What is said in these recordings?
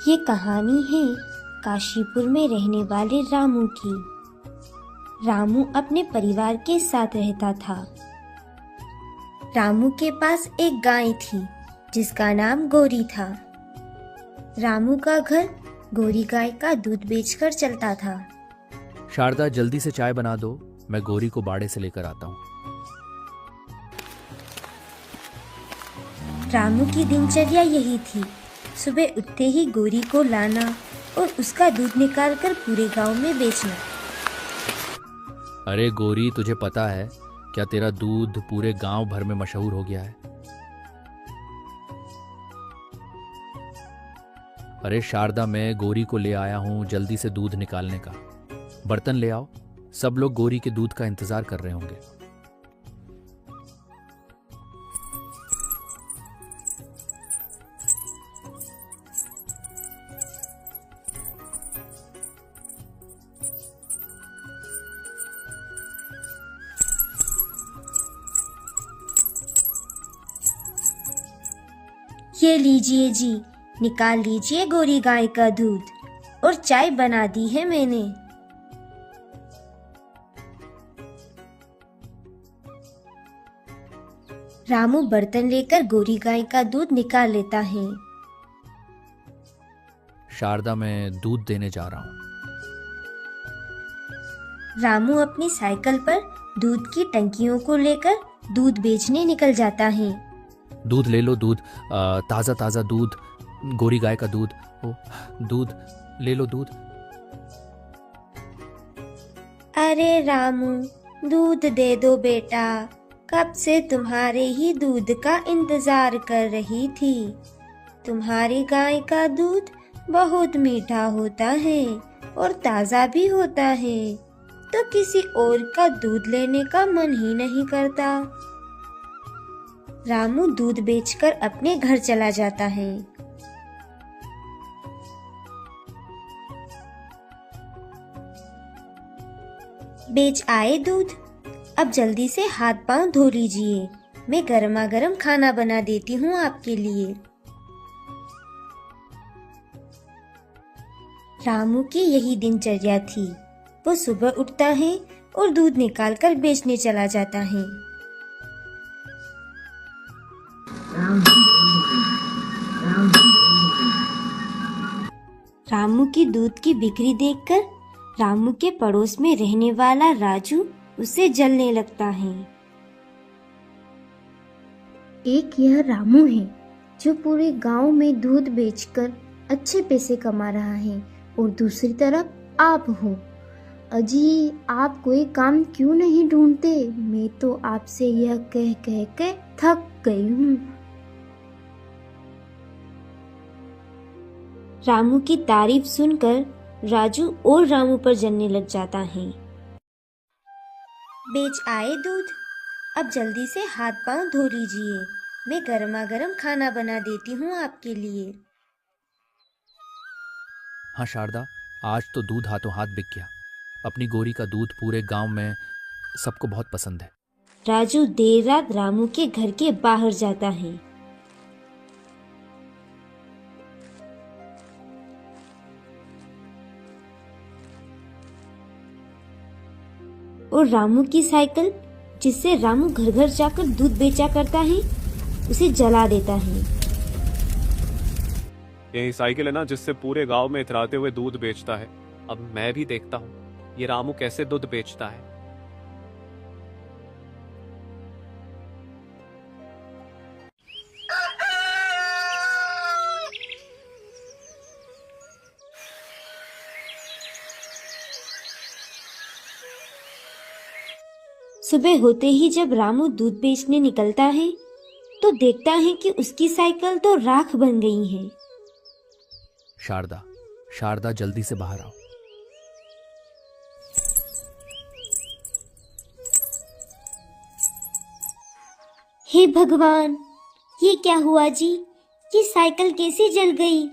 ये कहानी है काशीपुर में रहने वाले रामू की। रामू अपने परिवार के साथ रहता था। रामू के पास एक गाय थी जिसका नाम गौरी था। रामू का घर गौरी गाय का दूध बेचकर चलता था। शारदा, जल्दी से चाय बना दो, मैं गौरी को बाड़े से लेकर आता हूँ। रामू की दिनचर्या यही थी। सुबह उठते ही गौरी को लाना और उसका दूध निकालकर पूरे गांव में बेचना। अरे गौरी, तुझे पता है क्या तेरा दूध पूरे गांव भर में मशहूर हो गया है? अरे शारदा, मैं गौरी को ले आया हूँ जल्दी से दूध निकालने का। बर्तन ले आओ, सब लोग गौरी के दूध का इंतजार कर रहे होंगे। ये लीजिए जी, निकाल लीजिए गौरी गाय का दूध, और चाय बना दी है मैंने। रामू बर्तन लेकर गौरी गाय का दूध निकाल लेता है। शारदा, मैं दूध देने जा रहा हूँ। रामू अपनी साइकिल पर दूध की टंकियों को लेकर दूध बेचने निकल जाता है। दूध ले लो, दूध, ताज़ा ताज़ा दूध, गौरी गाय का दूध। ओ, दूध ले लो, दूध। अरे रामू, दूध दे दो बेटा, कब से तुम्हारे ही दूध का इंतजार कर रही थी। तुम्हारी गाय का दूध बहुत मीठा होता है और ताज़ा भी होता है, तो किसी और का दूध लेने का मन ही नहीं करता। रामू दूध बेचकर अपने घर चला जाता है। बेच आए दूध, अब जल्दी से हाथ पांव धो लीजिए, मैं गर्मा गर्म खाना बना देती हूँ आपके लिए। रामू की यही दिनचर्या थी। वो सुबह उठता है और दूध निकालकर बेचने चला जाता है। रामू की दूध की बिक्री देखकर रामू के पड़ोस में रहने वाला राजू उसे जलने लगता है। एक यह रामू है जो पूरे गांव में दूध बेचकर अच्छे पैसे कमा रहा है, और दूसरी तरफ आप हो। अजी, आप कोई काम क्यों नहीं ढूंढते? मैं तो आपसे यह कह कह के थक गई हूँ। रामू की तारीफ सुनकर राजू और रामू पर जलने लग जाता है। बेच आए दूध, अब जल्दी से हाथ पांव धो लीजिए, मैं गर्मा गर्म खाना बना देती हूँ आपके लिए। हाँ शारदा, आज तो दूध हाथों हाथ बिक गया। अपनी गौरी का दूध पूरे गांव में सबको बहुत पसंद है। राजू देर रात रामू के घर के बाहर जाता है। और रामू की साइकिल, जिससे रामू घर घर जाकर दूध बेचा करता है, उसे जला देता है। यही साइकिल है ना जिससे पूरे गांव में इतराते हुए दूध बेचता है। अब मैं भी देखता हूँ ये रामू कैसे दूध बेचता है। सुबह होते ही जब रामू दूध बेचने निकलता है तो देखता है कि उसकी साइकिल तो राख बन गई है। शारदा, शारदा जल्दी से बाहर आओ। हे भगवान, ये क्या हुआ जी? ये साइकिल कैसे जल गई?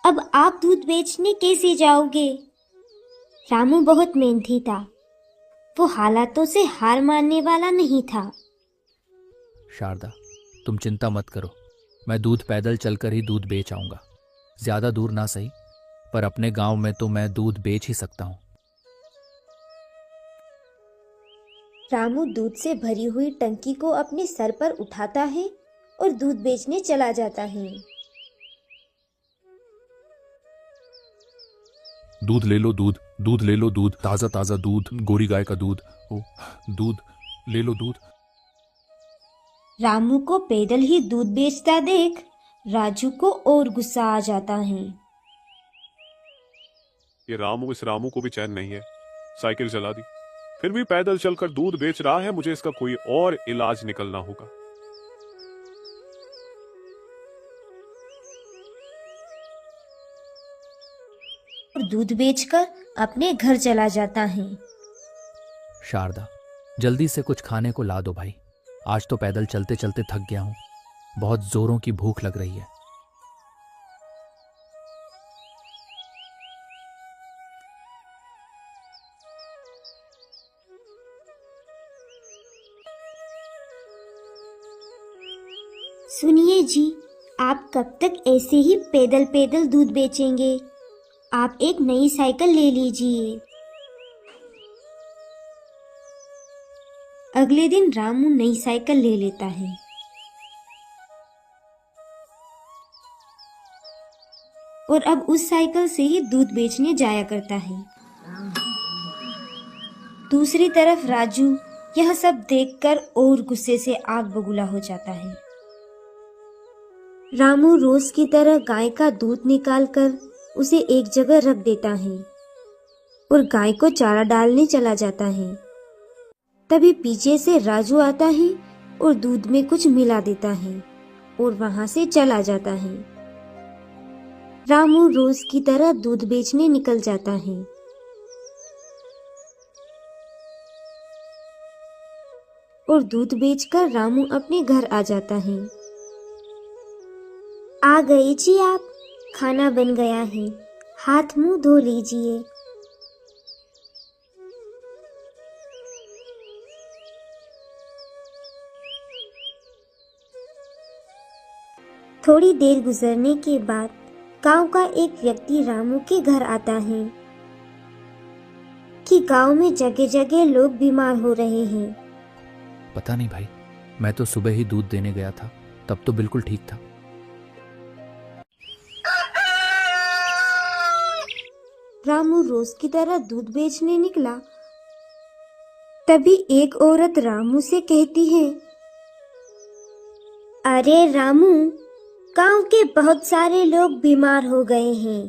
अब आप दूध बेचने कैसे जाओगे? रामू बहुत मेहनती था, वो हालातों से हार मानने वाला नहीं था। शारदा, तुम चिंता मत करो, मैं दूध पैदल चलकर ही दूध बेच आऊंगा। ज्यादा दूर ना सही, पर अपने गांव में तो मैं दूध बेच ही सकता हूं। रामू दूध से भरी हुई टंकी को अपने सर पर उठाता है और दूध बेचने चला जाता है। दूध ले लो, दूध दूध ले लो, दूध ताजा ताजा दूध, गोरी गाय का दूध। ओ, दूध ले लो, दूध। रामू को पैदल ही दूध बेचता देख राजू को और गुस्सा आ जाता है। ये रामू, इस रामू को भी चैन नहीं है। साइकिल चला दी, फिर भी पैदल चलकर दूध बेच रहा है। मुझे इसका कोई और इलाज निकलना होगा। और दूध बेचकर अपने घर चला जाता है। शारदा, जल्दी से कुछ खाने को ला दो भाई। आज तो पैदल चलते चलते थक गया हूं, बहुत जोरों की भूख लग रही है। सुनिए जी, आप कब तक ऐसे ही पैदल पैदल दूध बेचेंगे? आप एक नई साइकिल ले लीजिए। अगले दिन रामू नई साइकिल ले लेता है। और अब उस साइकिल से ही दूध बेचने जाया करता है। दूसरी तरफ राजू यह सब देखकर और गुस्से से आग बबूला हो जाता है। रामू रोज की तरह गाय का दूध निकालकर उसे एक जगह रख देता है और गाय को चारा डालने चला जाता है। तभी पीछे से राजू आता है और दूध में कुछ मिला देता है और वहां से चला जाता है। रामू रोज की तरह दूध बेचने निकल जाता है। और दूध बेचकर रामू अपने घर आ जाता है। आ गए जी आप, खाना बन गया है, हाथ मुंह धो लीजिए। थोड़ी देर गुजरने के बाद गांव का एक व्यक्ति रामू के घर आता है कि गांव में जगह जगह लोग बीमार हो रहे हैं। पता नहीं भाई, मैं तो सुबह ही दूध देने गया था, तब तो बिल्कुल ठीक था। रामू रोज की तरह दूध बेचने निकला। तभी एक औरत रामू से कहती है, अरे रामू, गांव के बहुत सारे लोग बीमार हो गए हैं।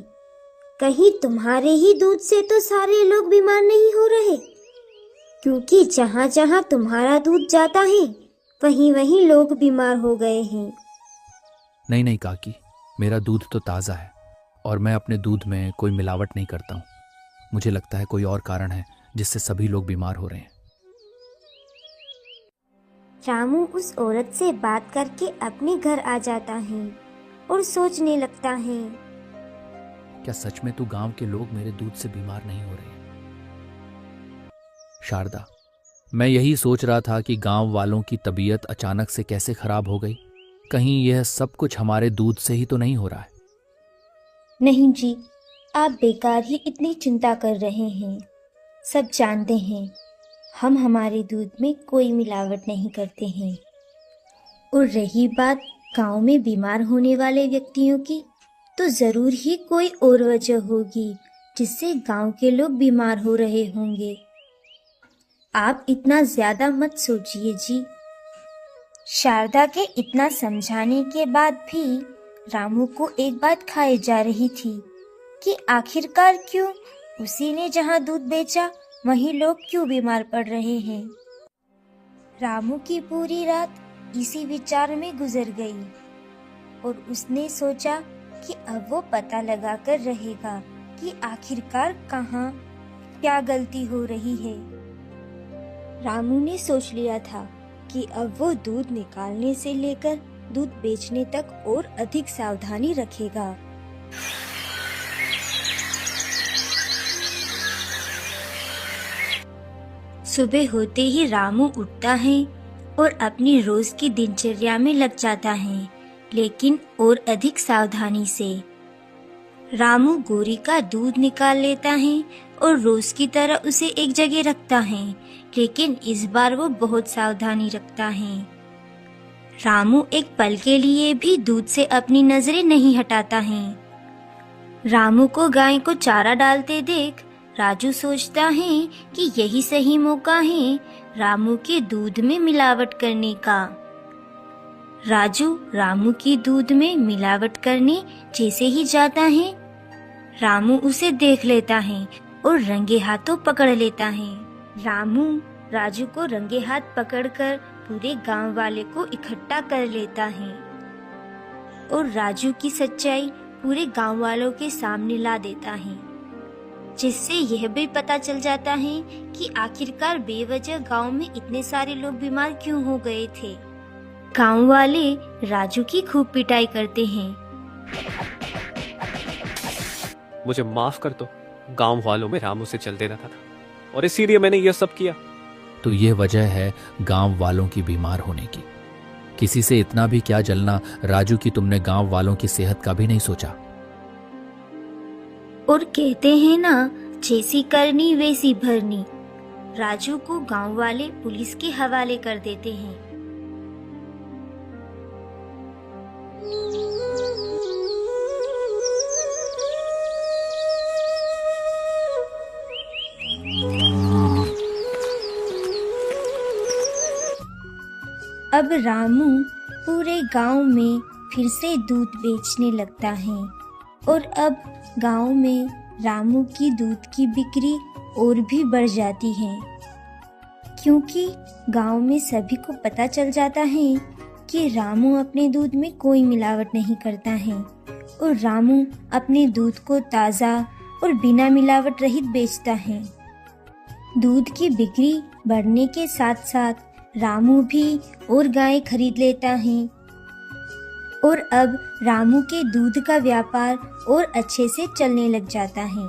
कहीं तुम्हारे ही दूध से तो सारे लोग बीमार नहीं हो रहे? क्योंकि जहां जहां तुम्हारा दूध जाता है वहीं वहीं लोग बीमार हो गए हैं। नहीं नहीं काकी, मेरा दूध तो ताज़ा है और मैं अपने दूध में कोई मिलावट नहीं करता हूँ। मुझे लगता है कोई और कारण है जिससे सभी लोग बीमार हो रहे हैं। रामू उस औरत से बात करके अपने घर आ जाता है और सोचने लगता है, क्या सच में तो गांव के लोग मेरे दूध से बीमार नहीं हो रहे? शारदा, मैं यही सोच रहा था कि गांव वालों की तबीयत अचानक से कैसे खराब हो गई। कहीं यह सब कुछ हमारे दूध से ही तो नहीं हो रहा है? नहीं जी, आप बेकार ही इतनी चिंता कर रहे हैं। सब जानते हैं हम हमारे दूध में कोई मिलावट नहीं करते हैं। और रही बात गांव में बीमार होने वाले व्यक्तियों की, तो ज़रूर ही कोई और वजह होगी जिससे गांव के लोग बीमार हो रहे होंगे। आप इतना ज़्यादा मत सोचिए जी। शारदा के इतना समझाने के बाद भी रामू को एक बात खाई जा रही थी कि आखिरकार क्यों उसी ने जहां दूध बेचा वहीं लोग क्यों बीमार पड़ रहे हैं। रामू की पूरी रात इसी विचार में गुजर गई और उसने सोचा कि अब वो पता लगा कर रहेगा कि आखिरकार कहाँ क्या गलती हो रही है। रामू ने सोच लिया था कि अब वो दूध निकालने से लेकर दूध बेचने तक और अधिक सावधानी रखेगा। सुबह होते ही रामू उठता है और अपनी रोज की दिनचर्या में लग जाता है, लेकिन और अधिक सावधानी से। रामू गोरी का दूध निकाल लेता है और रोज की तरह उसे एक जगह रखता है, लेकिन इस बार वो बहुत सावधानी रखता है। रामू एक पल के लिए भी दूध से अपनी नजरें नहीं हटाता है। रामू को गाय को चारा डालते देख राजू सोचता है कि यही सही मौका है रामू के दूध में मिलावट करने का। राजू रामू की दूध में मिलावट करने जैसे ही जाता है, रामू उसे देख लेता है और रंगे हाथों पकड़ लेता है। रामू राजू को रंगे हाथ पकड़कर पूरे गांव वाले को इकट्ठा कर लेता है और राजू की सच्चाई पूरे गांव वालों के सामने ला देता है, जिससे यह भी पता चल जाता है कि आखिरकार बेवजह गांव में इतने सारे लोग बीमार क्यों हो गए थे। गांव वाले राजू की खूब पिटाई करते हैं। मुझे माफ कर दो, गांव वालों में रामू से चलते रहता था और इसीलिए मैंने यह सब किया। तो ये वजह है गांव वालों की बीमार होने की। किसी से इतना भी क्या जलना राजू की तुमने गांव वालों की सेहत का भी नहीं सोचा। और कहते हैं ना, जैसी करनी वैसी भरनी। राजू को गांव वाले पुलिस के हवाले कर देते हैं। अब रामू पूरे गांव में फिर से दूध बेचने लगता है और अब गांव में रामू की दूध की बिक्री और भी बढ़ जाती है, क्योंकि गांव में सभी को पता चल जाता है कि रामू अपने दूध में कोई मिलावट नहीं करता है और रामू अपने दूध को ताज़ा और बिना मिलावट रहित बेचता है। दूध की बिक्री बढ़ने के साथ साथ रामू भी और गाय खरीद लेता है और अब रामू के दूध का व्यापार और अच्छे से चलने लग जाता है।